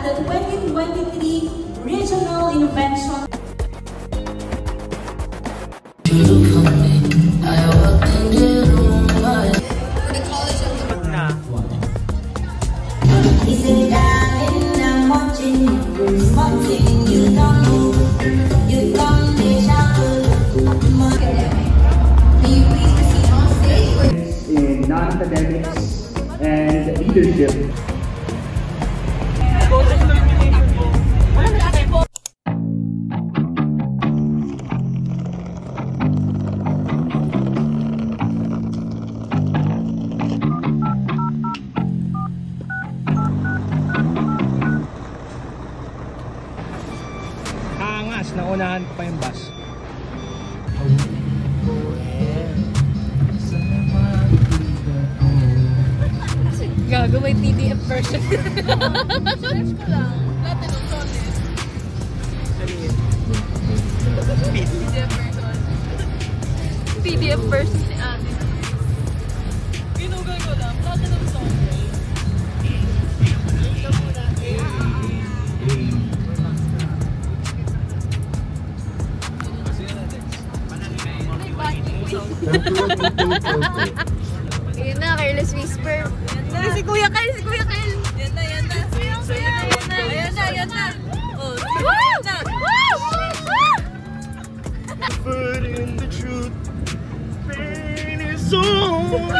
the 2023 Regional Invention. In non-academics and leadership. Angas, naunahan pa yung bus. Gago, may PDF version. Search ko lang. Platinum Sonnet. PDF version. PDF version si Ate. Ginugal ko lang. Platinum Sonnet. Ito muna. Ayun na, Careless Whisper. Si Kuya Kyle, si Kuya Kyle. Yan na, yan na. Ayan na, yan na. Oh, yan na. But in the truth, pain is on.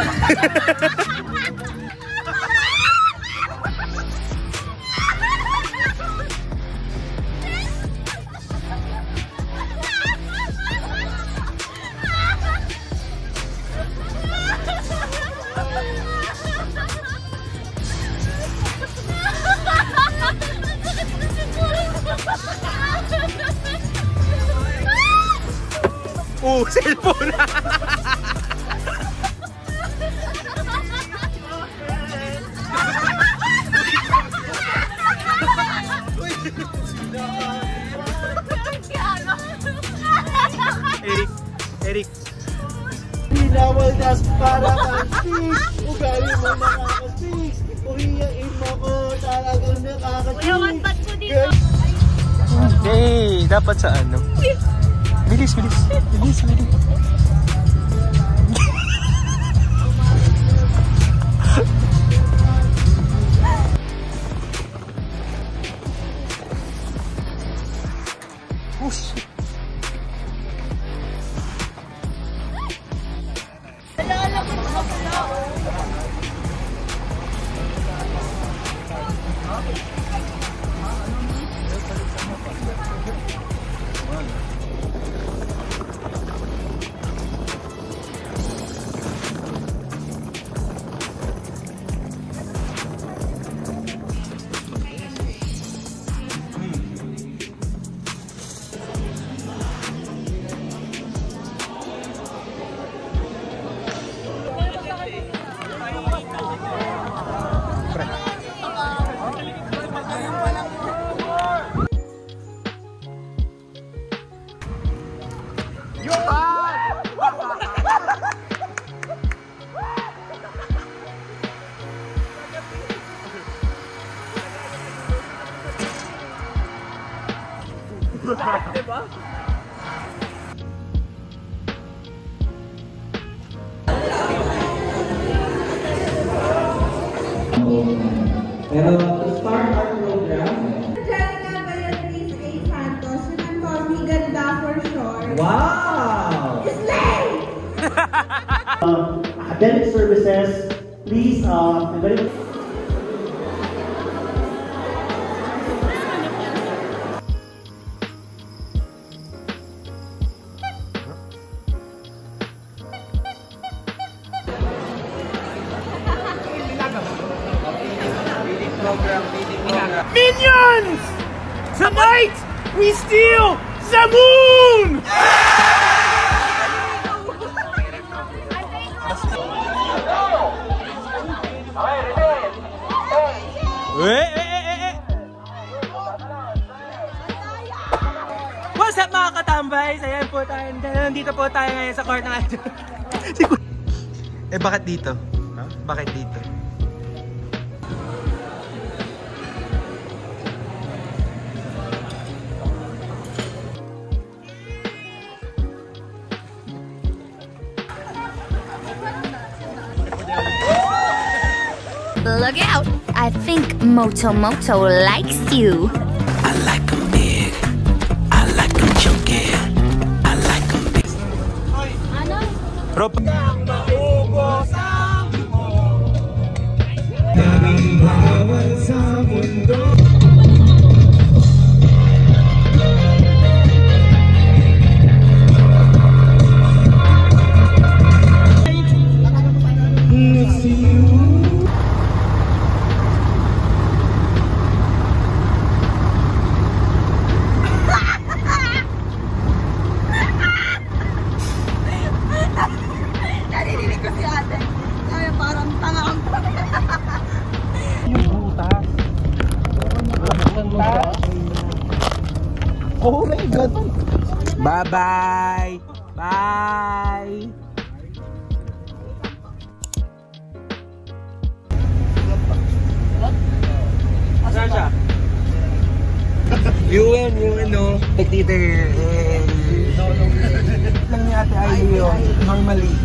Oh, cellphone! Eric. Pinawaldas para mag-speak. Ugali mo makaka-speak. Uhiyain mo ko talagang nakaka-speak. Uyawan ba't ko dito? Hey, dapat sa ano? Bilis. Push. Diba? Pero to start our program, Angelica Beatriz A. Santos, and I'm Tommy Ganda for short. wow! Slay! Academic services, please, Minions! Tonight, we steal the moon! What's up mga katambay? Ayan po tayo. Nandito po tayo ngayon sa court ng bakit dito? Bakit dito? Look out! I think Moto Moto likes you. I like 'em big. I like 'em chunky. I like 'em big. Rob. Narinig ko si ate. Ay, parang tanga ang Yung butas. Oh my God. Bye-bye. Bye. Sasha. You no. Nagtiter. Lang ni Ate Ailey yun. Normally.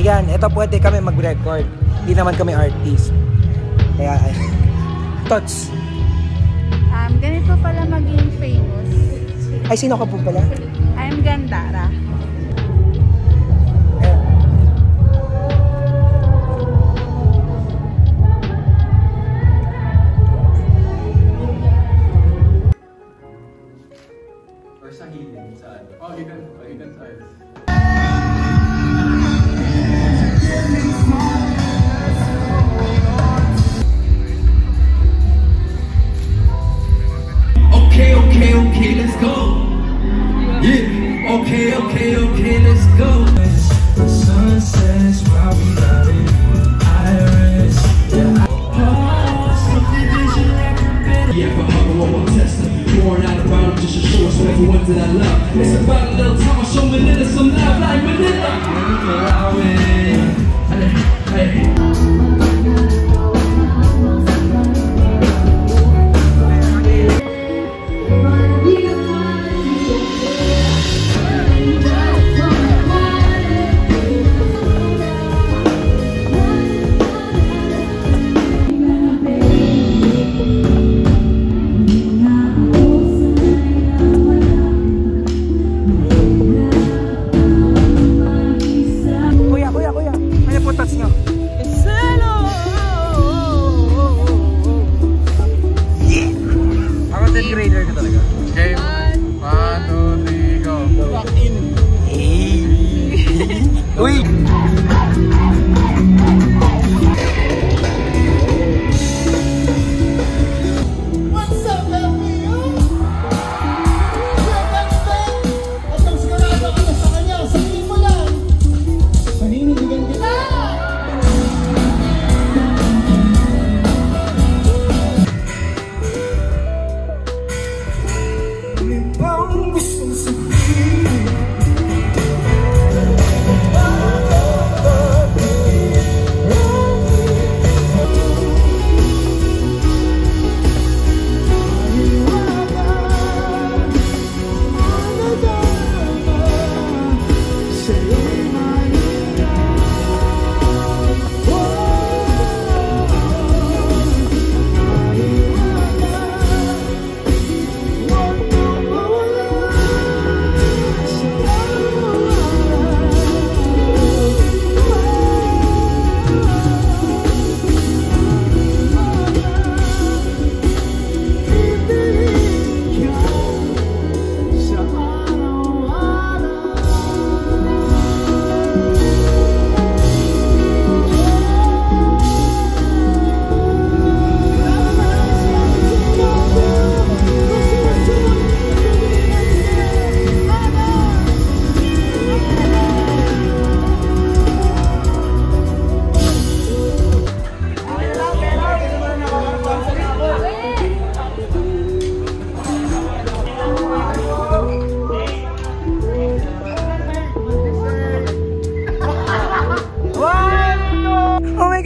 Ayan, ito pwede kami mag-record. Hindi naman kami artist. Kaya, Tots. Ganito pala maging famous. Ay, sino ka po pala? I'm Gandara. Or sa hidden, saan? Oh, hidden side. Okay, let's go. Yeah, okay.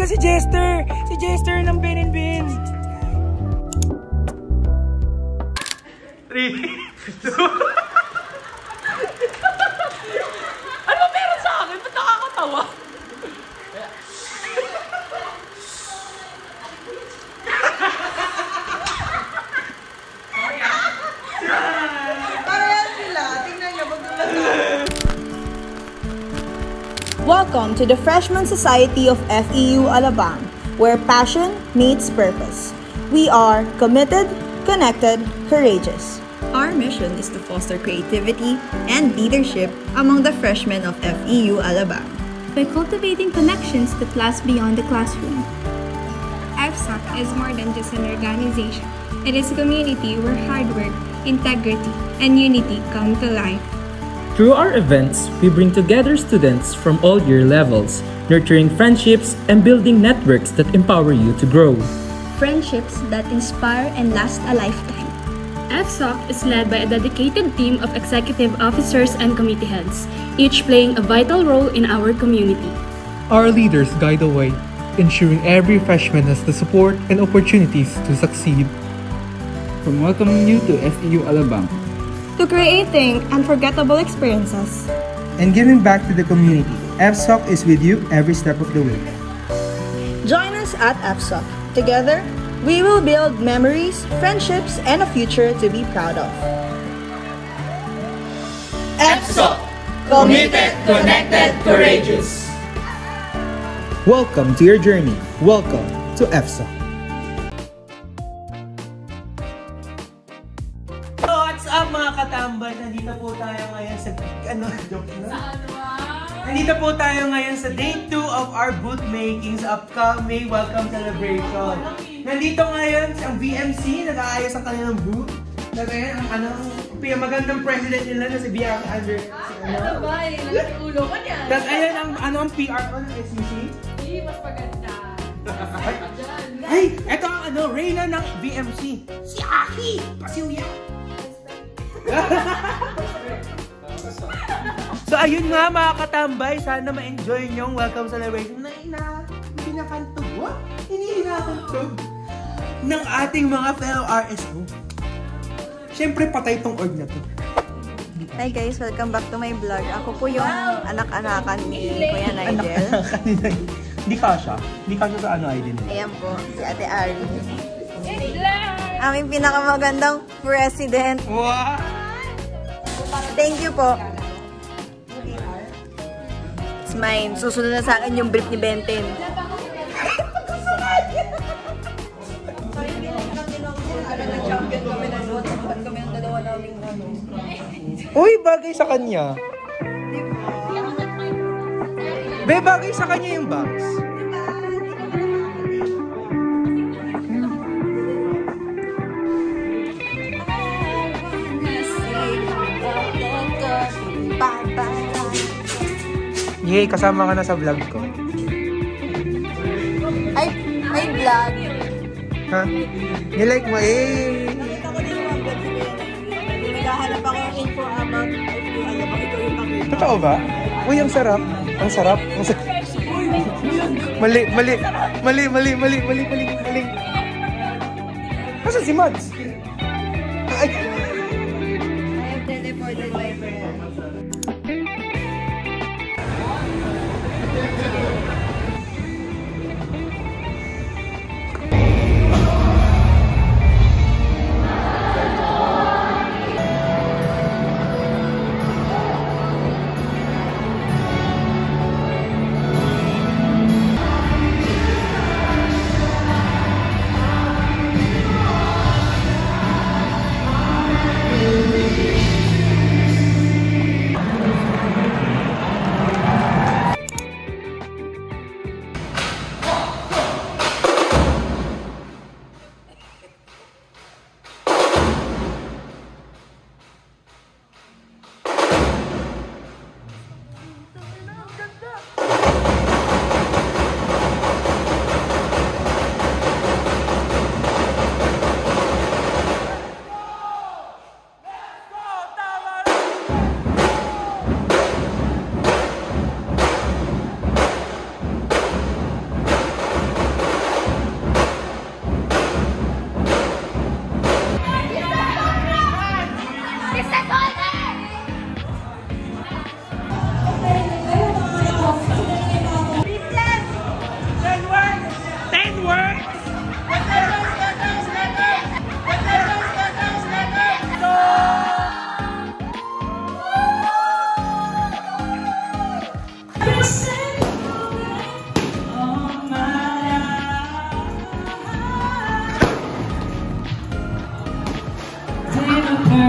na si Jester! Si Jester ng Ben and Ben! 3, 2... Ano meron sa akin? Ba't nakakatawa? Welcome to the Freshman Society of FEU Alabang, where passion meets purpose. We are committed, connected, courageous. Our mission is to foster creativity and leadership among the freshmen of FEU Alabang by cultivating connections that last beyond the classroom. FSOC is more than just an organization. It is a community where hard work, integrity, and unity come to life. Through our events, we bring together students from all year levels, nurturing friendships and building networks that empower you to grow. Friendships that inspire and last a lifetime. FSOC is led by a dedicated team of executive officers and committee heads, each playing a vital role in our community. Our leaders guide the way, ensuring every freshman has the support and opportunities to succeed. From welcoming you to FEU Alabang, to creating unforgettable experiences, and giving back to the community, FSOC is with you every step of the way. Join us at FSOC. Together, we will build memories, friendships, and a future to be proud of. FSOC, committed, connected, courageous. Welcome to your journey. Welcome to FSOC. What's up mga katambal? Nandito po tayo ngayon sa Nandito po tayo ngayon sa day 2 of our booth making sa upcoming welcome celebration. Nandito ngayon ang VMC, nag-aayos ang kanilang booth. Ngayon ang pinamagandang president nila na si Bianca Under. Ano ba? Ulo ko niya. Tapos ayun ang PR ng SCC. Mas maganda. Ay, eto ang Reyna ng VMC. Si Aki! Pasiuya! So ayun nga mga katambay, sana ma-enjoy nyo yung welcome celebration na hinihintog ng ating mga fellow RSO. Siyempre patay tong org na to. Hi guys, welcome back to my vlog. Ako po yung anak-anakan ni Kuya Nigel. Hindi ka siya sa ID nila. Ayan po, si Ate Ari. Aming pinakamagandang president. Wow! Thank you po. It's mine. Susunod na sa akin yung brief ni Benten. Uy, bagay sa kanya. Be, bagay sa kanya yung box. Yay, kasama ka na sa vlog ko. Ay, may vlog. Ha? Nilike mo eh. Naghahanap ako ng info about FEU Alabang. Ito yung pakita. Totoo ba? Uy, ang sarap. Ang sarap. Ang sarap. Mali. Nasaan si Mads? Ay. I have teleported my friend.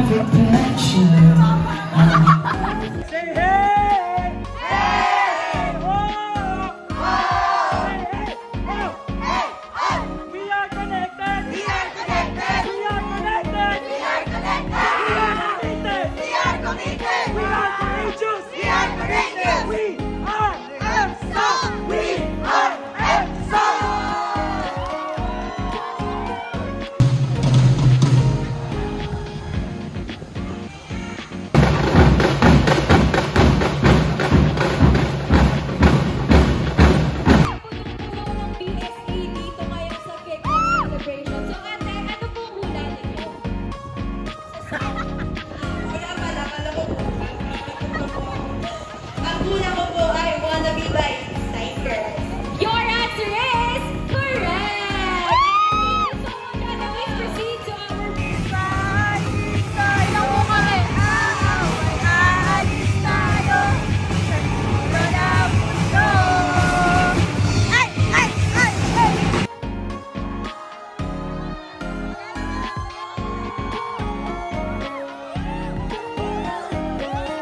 Say hey! Hey! Oh! We are connected! We are connected! We are connected! We are connected! We are committed! We are courageous! We are courageous! We are EFSOC! We are EFSOC!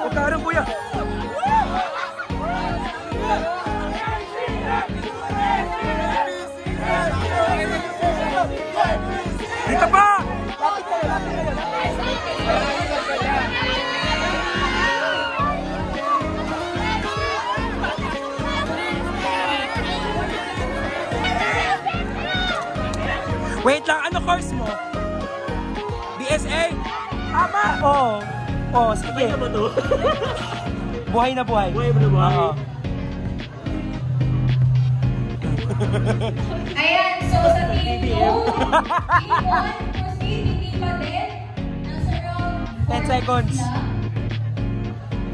Pagkarang kuya! Dito pa! Wait lang, ano course mo? BSA? Tama! Oo. Oh, sige. Ano ba to? Buhay na buhay. Buhay na buhay. Ayan, so sa team 2, team 1, proceed, hindi pa din. Nasa round 10 seconds.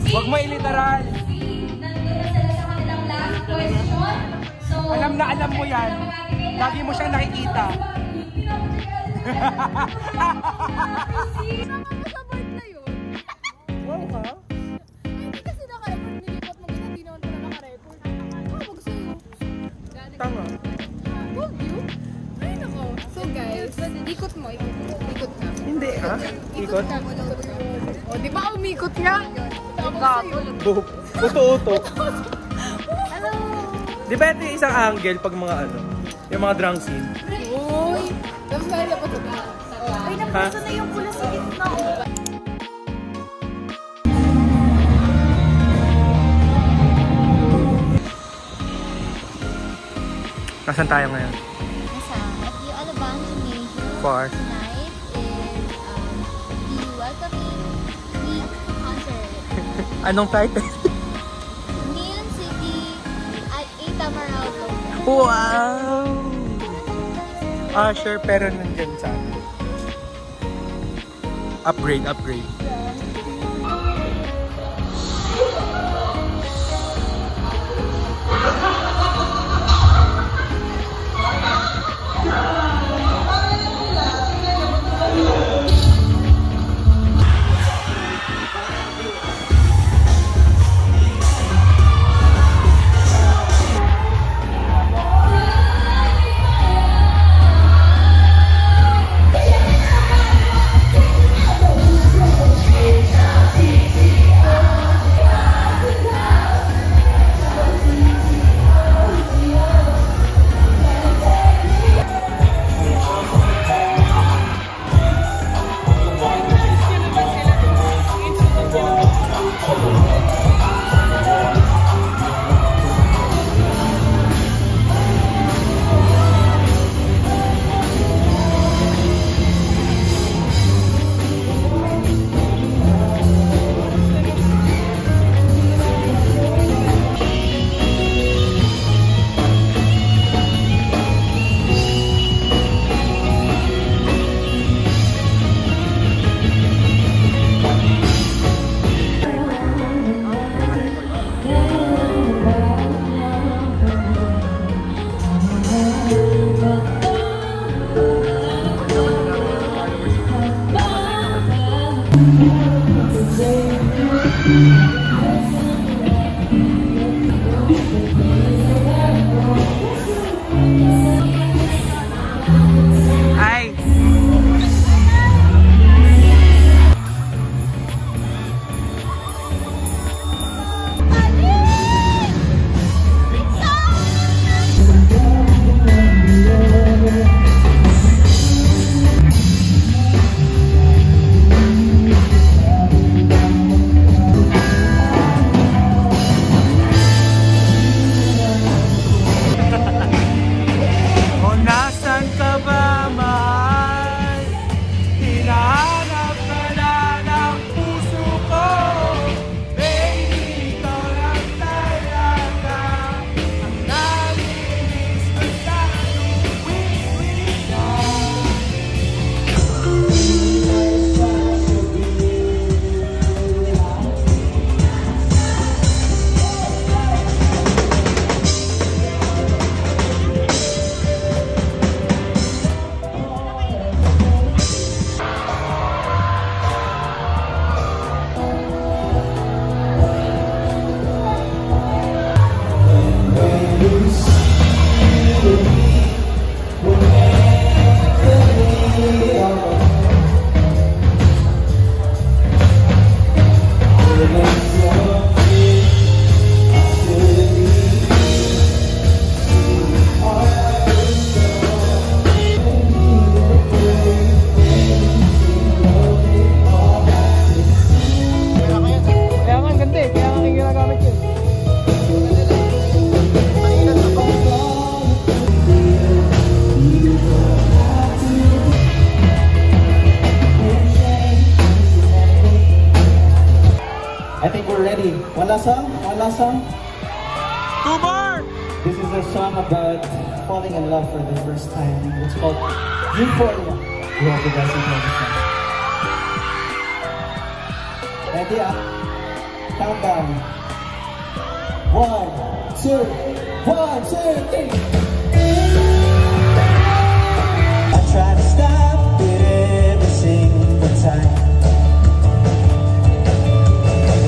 Huwag mo iliteral. Nandun na sila sa kanilang last question. So, alam na alam mo yan. Lagi mo siyang nakikita. Wow ha? Hindi kasi naka-record, nilipot mo kasi hindi naman pala naka-record. Tawag sa'yo. Tanga. Told you? Ay nako. So guys, ikot mo, ikot mo. Ikot ka. Hindi ha? Ikot? Ka, ikot ka. O, di ba umikot ka? Tawag sa'yo. Uto-uto. Hello! Di ba ito yung isang angle pag mga ano? Yung mga drunk scene? Uy! Tapos nga na pa ito. Ay, napasa na yung pula sa gitna. Nasaan tayo ngayon? Nasa FEU Alabang Gymnasium. For? Tonight is the Welcoming Week concert. Anong title? Neon City at Tamaraw. Wow! Sure, pero nandyan sa upgrade. think we're ready. One last song? One last song? 2 more! This is a song about falling in love for the first time. It's called Euphoria. We hope you guys enjoy the song. Ready? Countdown. 1, 2, 1, 2, 3. I try to stop it every single time.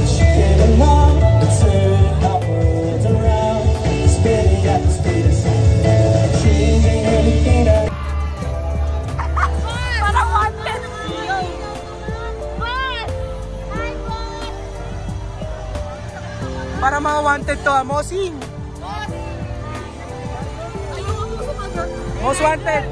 She came along and turned our world around, spinning at the speed of sound, changing everything I... Para mga wanted to, Mosing! Most wanted!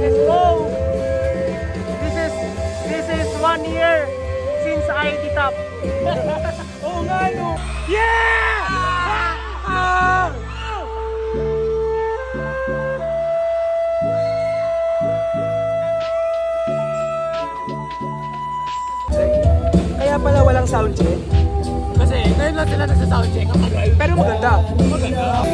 Let's go! This is 1 year since IT top. Oo nga no! Yeah! Kaya pala walang sound check? Kasi ngayon lang sila nagsa-sound check. Pero maganda. Maganda.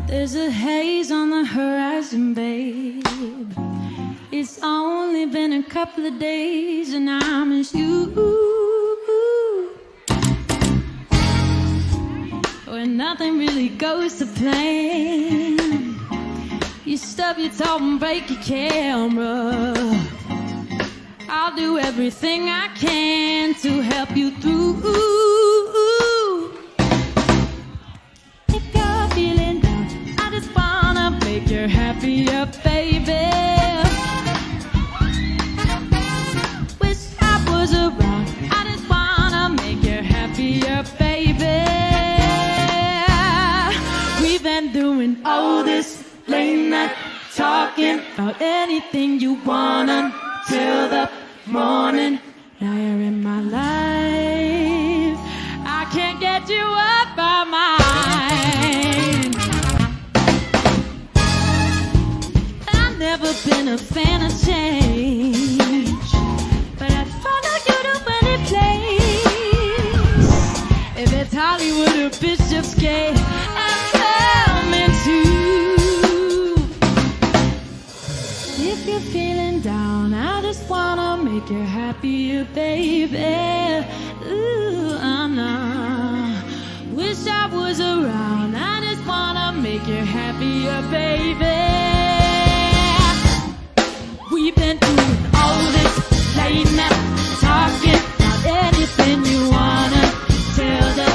There's a haze on the horizon, babe. It's only been a couple of days and I miss you. When nothing really goes to plan, you stub your toe and break your camera. I'll do everything I can to help you through. If you're feeling down, I just wanna make you happier, baby. Wish I was around, I just wanna make you happier, baby. We've been doing all this late night talking about anything you wanna till the morning. Now you're in my life, I can't get you off my mind. I've never been a fan of change, but I follow you to any place. If it's Hollywood or Bishopsgate, I'm coming too. If you're feeling down, I just wanna make you happier, baby. Ooh, I'm not. Wish I was around, I just wanna make you happier, baby. We've been doing all this late night talking about anything you wanna till the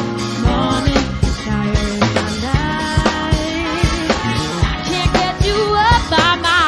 morning. Now you're in my life, I can't get you off my mind.